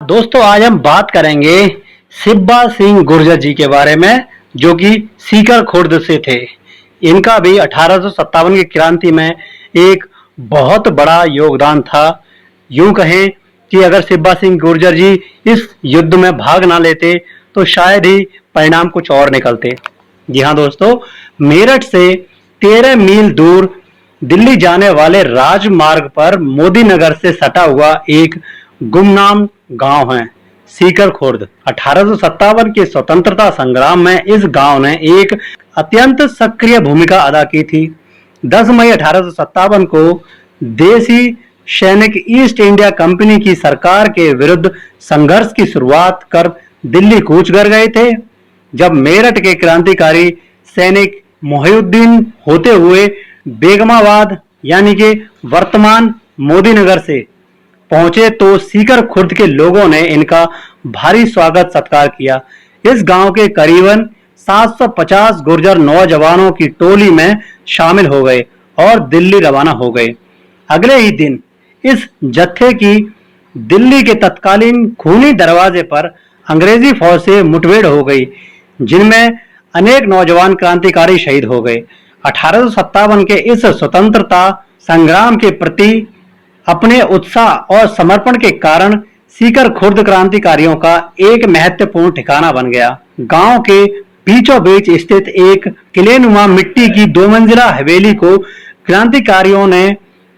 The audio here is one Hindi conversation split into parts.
दोस्तों आज हम बात करेंगे सिब्बा सिंह गुर्जर जी के बारे में, जो कि सीकर खुर्द से थे। इनका भी 1857 की क्रांति में एक बहुत बड़ा योगदान था। यूं कहें कि अगर सिब्बा सिंह गुर्जर जी इस युद्ध में भाग ना लेते तो शायद ही परिणाम कुछ और निकलते। जी हाँ दोस्तों, मेरठ से 13 मील दूर दिल्ली जाने वाले राजमार्ग पर मोदी नगर से सटा हुआ एक गुमनाम गांव है सीकर खुर्द। 1857 के स्वतंत्रता संग्राम में इस गांव ने एक अत्यंत सक्रिय भूमिका अदा की थी। 10 मई 1857 को देसी सैनिक ईस्ट इंडिया कंपनी की सरकार के विरुद्ध संघर्ष की शुरुआत कर दिल्ली कूच कर गए थे। जब मेरठ के क्रांतिकारी सैनिक मोहिउद्दीन होते हुए बेगमाबाद यानी कि वर्तमान मोदी नगर से पहुंचे तो सीकर खुर्द के लोगों ने इनका भारी स्वागत सत्कार किया। इस गांव के करीबन 750 गुर्जर नौजवानों की टोली में शामिल हो गए और दिल्ली रवाना हो गए। अगले ही दिन इस जत्थे की दिल्ली के तत्कालीन खूनी दरवाजे पर अंग्रेजी फौज से मुठभेड़ हो गई, जिनमें अनेक नौजवान क्रांतिकारी शहीद हो गए। 1857 के इस स्वतंत्रता संग्राम के प्रति अपने उत्साह और समर्पण के कारण सीकर खुर्द क्रांतिकारियों का एक महत्वपूर्ण ठिकाना बन गया। गांव के बीचों बीच स्थित एक किलेनुमा मिट्टी की 2 मंजिला हवेली को क्रांतिकारियों ने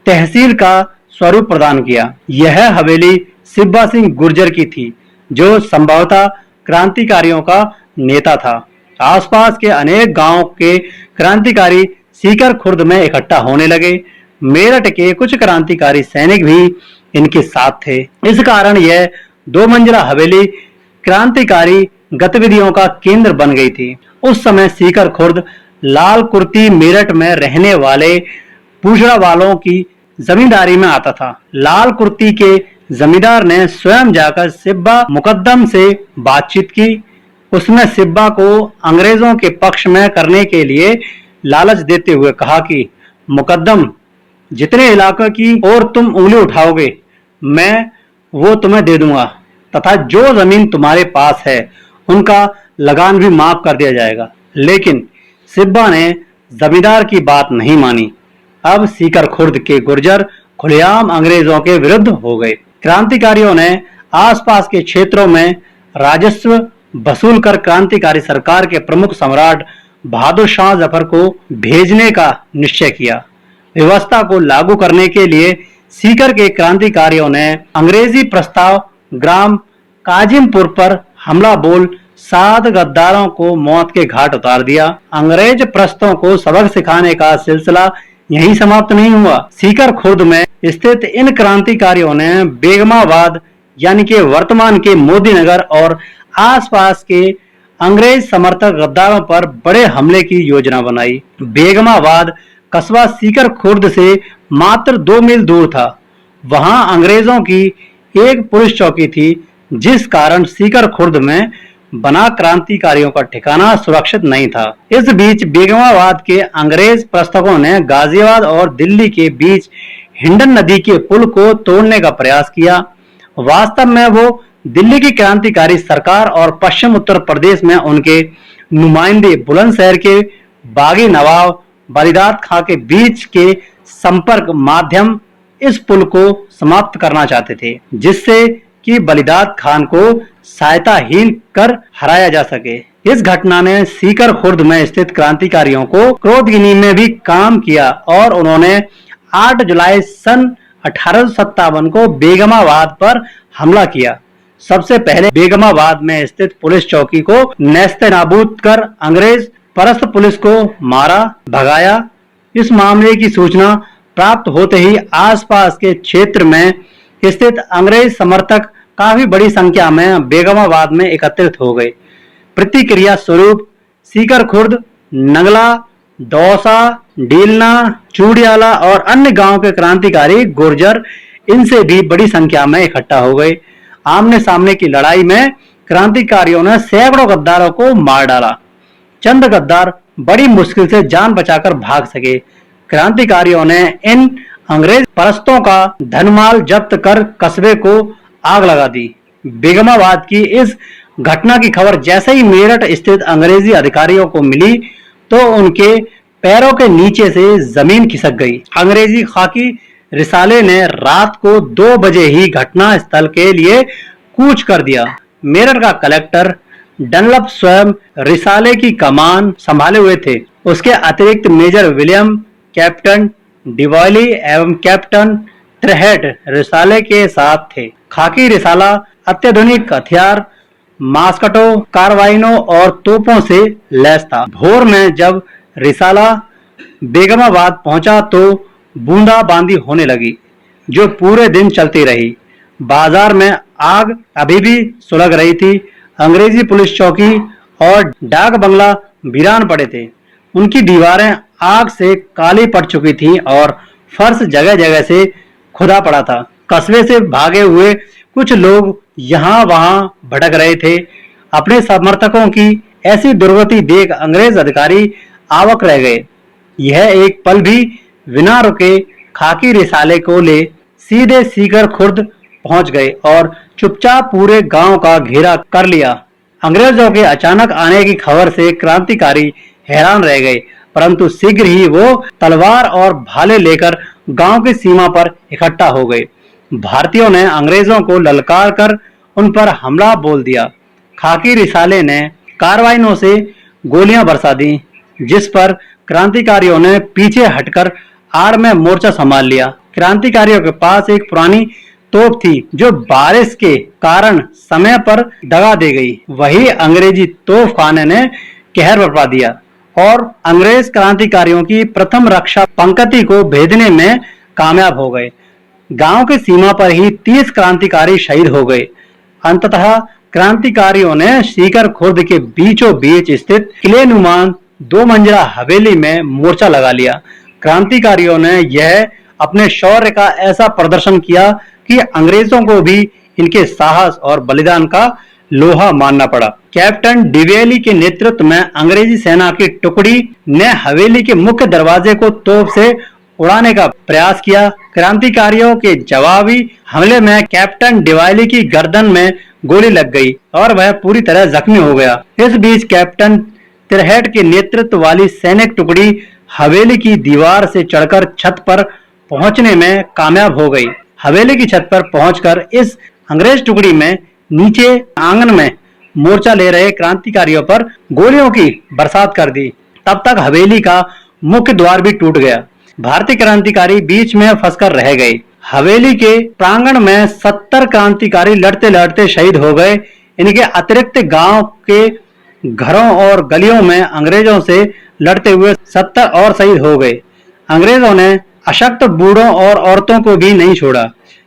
तहसील का स्वरूप प्रदान किया। यह हवेली सिब्बा सिंह गुर्जर की थी, जो संभवतः क्रांतिकारियों का नेता था। आसपास के अनेक गांवों के क्रांतिकारी सीकर खुर्द में इकट्ठा होने लगे। मेरठ के कुछ क्रांतिकारी सैनिक भी इनके साथ थे। इस कारण यह 2 मंजिला हवेली क्रांतिकारी गतिविधियों का केंद्र बन गई थी। उस समय सीकर खुर्द लाल कुर्ती मेरठ में रहने वाले पूछड़ा वालों की जमींदारी में आता था। लाल कुर्ती के जमींदार ने स्वयं जाकर सिब्बा मुकद्दम से बातचीत की। उसने सिब्बा को अंग्रेजों के पक्ष में करने के लिए लालच देते हुए कहा कि मुकद्दम, जितने इलाकों की ओर तुम उंगली उठाओगे मैं वो तुम्हें दे दूंगा, तथा जो जमीन तुम्हारे पास है उनका लगान भी माफ कर दिया जाएगा। लेकिन सिब्बा ने जमींदार की बात नहीं मानी। अब सीकर खुर्द के गुर्जर खुलेआम अंग्रेजों के विरुद्ध हो गए। क्रांतिकारियों ने आसपास के क्षेत्रों में राजस्व वसूल कर क्रांतिकारी सरकार के प्रमुख सम्राट बहादुर शाह जफर को भेजने का निश्चय किया। व्यवस्था को लागू करने के लिए सीकर के क्रांतिकारियों ने अंग्रेजी प्रस्ताव ग्राम काजिमपुर पर हमला बोल 7 गद्दारों को मौत के घाट उतार दिया। अंग्रेज प्रस्तों को सबक सिखाने का सिलसिला यहीं समाप्त नहीं हुआ। सीकर खुर्द में स्थित इन क्रांतिकारियों ने बेगमाबाद यानी कि वर्तमान के मोदी नगर और आसपास के अंग्रेज समर्थक गद्दारों पर बड़े हमले की योजना बनाई। बेगमाबाद कस्बा सीकर खुर्द से मात्र 2 मील दूर था। वहां अंग्रेजों की एक पुलिस चौकी थी, जिस कारण सीकर खुर्द में बना क्रांतिकारियों का ठिकाना सुरक्षित नहीं था। इस बीच बेगमाबाद के अंग्रेज प्रस्तकों ने गाजियाबाद और दिल्ली के बीच हिंडन नदी के पुल को तोड़ने का प्रयास किया। वास्तव में वो दिल्ली की क्रांतिकारी सरकार और पश्चिम उत्तर प्रदेश में उनके नुमाइंदे बुलंदशहर के बागी नवाब बलिदात खां के बीच के संपर्क माध्यम इस पुल को समाप्त करना चाहते थे, जिससे कि बलिदात खान को सहायताहीन कर हराया जा सके। इस घटना ने सीकर खुर्द में स्थित क्रांतिकारियों को क्रोधगिनी में भी काम किया और उन्होंने 8 जुलाई सन 1857 को बेगमाबाद पर हमला किया। सबसे पहले बेगमाबाद में स्थित पुलिस चौकी को नेस्तनाबूद कर अंग्रेज परस्त पुलिस को मारा भगाया। इस मामले की सूचना प्राप्त होते ही आसपास के क्षेत्र में स्थित अंग्रेज समर्थक काफी बड़ी संख्या में बेगमाबाद में एकत्रित हो गए। प्रतिक्रिया स्वरूप सीकर खुर्द, नगला, दौसा, डीलना, चूड़ियाला और अन्य गांव के क्रांतिकारी गुर्जर इनसे भी बड़ी संख्या में इकट्ठा हो गए। आमने सामने की लड़ाई में क्रांतिकारियों ने सैकड़ों गद्दारों को मार डाला। चंद गद्दार बड़ी मुश्किल से जान बचाकर भाग सके। क्रांतिकारियों ने इन अंग्रेज परस्तों का धनमाल जब्त कर कस्बे को आग लगा दी। बेगमाबाद की इस घटना की खबर जैसे ही मेरठ स्थित अंग्रेजी अधिकारियों को मिली तो उनके पैरों के नीचे से जमीन खिसक गई। अंग्रेजी खाकी रिसाले ने रात को 2 बजे ही घटना स्थल के लिए कूच कर दिया। मेरठ का कलेक्टर डनलप स्वयं रिसाले की कमान संभाले हुए थे। उसके अतिरिक्त मेजर विलियम, कैप्टन डिवॉली एवं कैप्टन त्रहेट रिसाले के साथ थे। खाकी रिसाला अत्याधुनिक हथियार, मास्कटों, कार्बाइनों और तोपों से लैस था। भोर में जब रिसाला बेगमाबाद पहुंचा तो बूंदाबांदी होने लगी, जो पूरे दिन चलती रही। बाजार में आग अभी भी सुलग रही थी। अंग्रेजी पुलिस चौकी और डाक बंगला वीरान पड़े थे। उनकी दीवारें आग से काली पड़ चुकी थीं और फर्श जगह जगह से खुदा पड़ा था। कस्बे से भागे हुए कुछ लोग यहाँ वहां भटक रहे थे। अपने समर्थकों की ऐसी दुर्गति देख अंग्रेज अधिकारी आवक रह गए। यह एक पल भी बिना रुके खाकी रिसाले को ले सीधे सीकर खुर्द पहुंच गए और चुपचाप पूरे गांव का घेरा कर लिया। अंग्रेजों के अचानक आने की खबर से क्रांतिकारी हैरान रह गए, परंतु शीघ्र ही वो तलवार और भाले लेकर गांव की सीमा पर इकट्ठा हो गए। भारतीयों ने अंग्रेजों को ललकार कर उन पर हमला बोल दिया। खाकी रिसाले ने कार्बाइनों से गोलियां बरसा दी, जिस पर क्रांतिकारियों ने पीछे हटकर आड़ में मोर्चा संभाल लिया। क्रांतिकारियों के पास एक पुरानी तोप थी जो बारिश के कारण समय पर दगा दे गई। वही अंग्रेजी तोपखाने ने कहर बरपा दिया और अंग्रेज क्रांतिकारियों की प्रथम रक्षा पंक्ति को भेदने में कामयाब हो गए। गांव की सीमा पर ही 30 क्रांतिकारी शहीद हो गए। अंततः क्रांतिकारियों ने सीकर खुर्द के बीचों बीच स्थित किले नुमान 2 मंजिला हवेली में मोर्चा लगा लिया। क्रांतिकारियों ने यह अपने शौर्य का ऐसा प्रदर्शन किया कि अंग्रेजों को भी इनके साहस और बलिदान का लोहा मानना पड़ा। कैप्टन डिवेली के नेतृत्व में अंग्रेजी सेना की टुकड़ी ने हवेली के मुख्य दरवाजे को तोप से उड़ाने का प्रयास किया। क्रांतिकारियों के जवाबी हमले में कैप्टन डिवेली की गर्दन में गोली लग गई और वह पूरी तरह जख्मी हो गया। इस बीच कैप्टन त्रहेट के नेतृत्व वाली सैनिक टुकड़ी हवेली की दीवार से चढ़कर छत पर पहुंचने में कामयाब हो गई। हवेली की छत पर पहुंचकर इस अंग्रेज टुकड़ी में नीचे आंगन में मोर्चा ले रहे क्रांतिकारियों पर गोलियों की बरसात कर दी। तब तक हवेली का मुख्य द्वार भी टूट गया। भारतीय क्रांतिकारी बीच में फंसकर रह गए। हवेली के प्रांगण में 70 क्रांतिकारी लड़ते लड़ते शहीद हो गए। इनके अतिरिक्त गांव के घरों और गलियों में अंग्रेजों से लड़ते हुए 70 और शहीद हो गए। अंग्रेजों ने अशक्त बूढ़ों और औरतों को भी नहीं छोड़ा।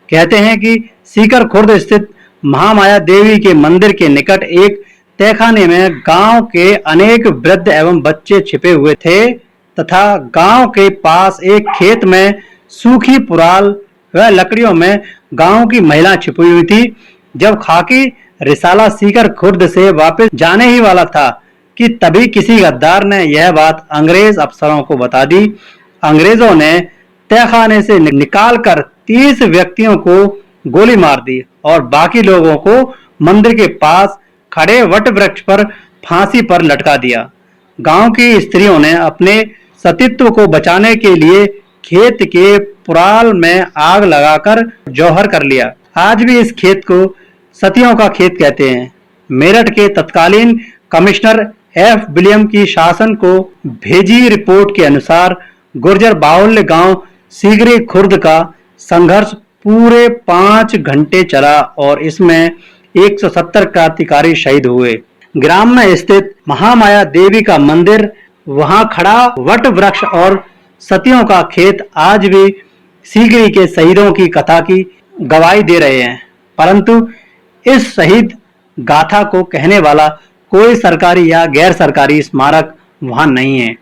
कहते हैं कि सीकर खुर्द स्थित महामाया देवी के मंदिर के निकट एक तहखाने में गांव के अनेक वृद्ध एवं बच्चे छिपे हुए थे तथा गांव के पास एक खेत में सूखी पुराल व लकड़ियों में गांव की महिला छिपी हुई थी। जब खाकी रिसाला सीकर खुर्द से वापस जाने ही वाला था कि तभी किसी गद्दार ने यह बात अंग्रेज अफसरों को बता दी। अंग्रेजों ने तहखाने से निकालकर 30 व्यक्तियों को गोली मार दी और बाकी लोगों को मंदिर के पास खड़े वट वृक्ष पर फांसी पर लटका दिया। गांव की स्त्रियों ने अपने सतीत्व को बचाने के लिए खेत के पुराल में आग लगाकर जौहर कर लिया। आज भी इस खेत को सतियों का खेत कहते हैं। मेरठ के तत्कालीन कमिश्नर एफ विलियम की शासन को भेजी रिपोर्ट के अनुसार गुर्जर बाहुल्य गांव सीगरी खुर्द का संघर्ष पूरे 5 घंटे चला और इसमें 170 क्रांतिकारी शहीद हुए। ग्राम में स्थित महामाया देवी का मंदिर, वहां खड़ा वट वृक्ष और सतियों का खेत आज भी सीगरी के शहीदों की कथा की गवाही दे रहे हैं। परंतु इस शहीद गाथा को कहने वाला कोई सरकारी या गैर सरकारी स्मारक वहां नहीं है।